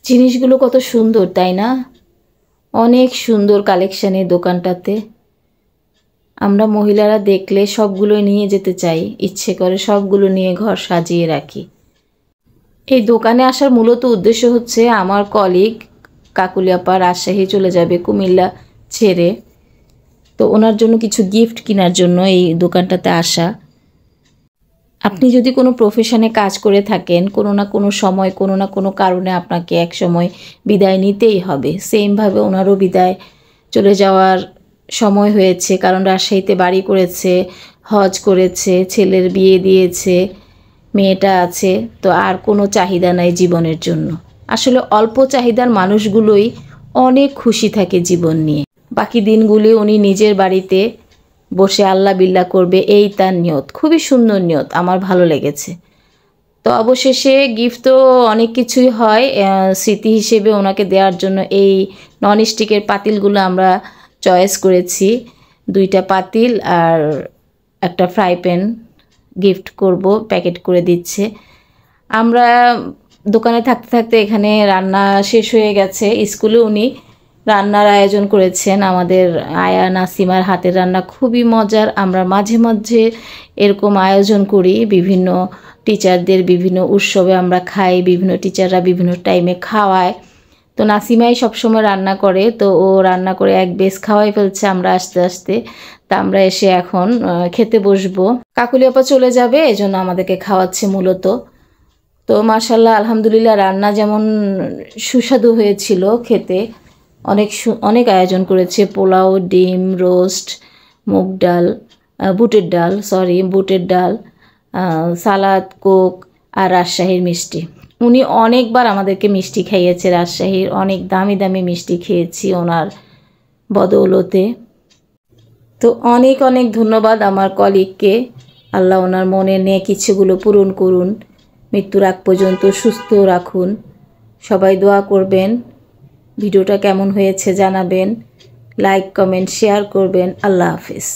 জিনিসগুলো কত সুন্দর তাই না? অনেক সুন্দর কালেকশানের দোকানটাতে। আমরা মহিলারা দেখলে সবগুলো নিয়ে যেতে চাই, ইচ্ছে করে সবগুলো নিয়ে ঘর সাজিয়ে রাখি। এই দোকানে আসার মূলত উদ্দেশ্য হচ্ছে আমার কলিগ কাকুলিয়াপা রাজশাহী চলে যাবে কুমিল্লা ছেড়ে, তো ওনার জন্য কিছু গিফট কেনার জন্য এই দোকানটাতে আসা। আপনি যদি কোনো প্রফেশনে কাজ করে থাকেন, কোনো না কোনো সময় কোনো না কোনো কারণে আপনাকে এক সময় বিদায় নিতেই হবে। সেমভাবে ওনারও বিদায় চলে যাওয়ার সময় হয়েছে, কারণ রাজশাহীতে বাড়ি করেছে, হজ করেছে, ছেলের বিয়ে দিয়েছে, মেয়েটা আছে, তো আর কোনো চাহিদা নাই জীবনের জন্য। আসলে অল্প চাহিদার মানুষগুলোই অনেক খুশি থাকে জীবন নিয়ে। বাকি দিনগুলি উনি নিজের বাড়িতে বসে আল্লাহ বিল্লাহ করবে, এই তার নিয়ত। খুবই সুন্দর নিয়ত, আমার ভালো লেগেছে। তো অবশেষে গিফট তো অনেক কিছুই হয়, স্মৃতি হিসেবে ওনাকে দেওয়ার জন্য এই ননস্টিকের পাতিলগুলো আমরা চয়েস করেছি। 2টা পাতিল আর একটা ফ্রাই প্যান গিফট করব, প্যাকেট করে দিচ্ছে। আমরা দোকানে থাকতে থাকতে এখানে রান্না শেষ হয়ে গেছে। স্কুলে উনি রান্নার আয়োজন করেছেন, আমাদের আয়া নাসিমার হাতের রান্না খুবই মজার। আমরা মাঝে মাঝে এরকম আয়োজন করি, বিভিন্ন টিচারদের বিভিন্ন উৎসবে আমরা খাই, বিভিন্ন টিচাররা বিভিন্ন টাইমে খাওয়ায়। তো নাসিমাই সবসময় রান্না করে, তো ও রান্না করে এক বেশ খাওয়াই ফেলছে আমরা আস্তে আস্তে। তা আমরা এসে এখন খেতে বসবো। কাকুলিয়াপা চলে যাবে, এজন্য আমাদেরকে খাওয়াচ্ছে মূলত। তো মাশাল্লাহ আলহামদুলিল্লাহ, রান্না যেমন সুস্বাদু হয়েছিল খেতে, অনেক আয়োজন করেছে। পোলাও, ডিম, রোস্ট, মুগ ডাল, বুটের ডাল, সালাদ, কোক আর রাজশাহীর মিষ্টি। উনি অনেকবার আমাদেরকে মিষ্টি খাইয়েছে, রাজশাহীর অনেক দামি দামি মিষ্টি খেয়েছি ওনার বদৌলতে। তো অনেক অনেক ধন্যবাদ আমার কলিগকে। আল্লাহ ওনার মনের নেক ইচ্ছেগুলো পূরণ করুন, মৃত্যুর আগ পর্যন্ত সুস্থ রাখুন। সবাই দোয়া করবেন। ভিডিওটা কেমন হয়েছে জানাবেন, লাইক কমেন্ট শেয়ার করবেন। আল্লাহ হাফিজ।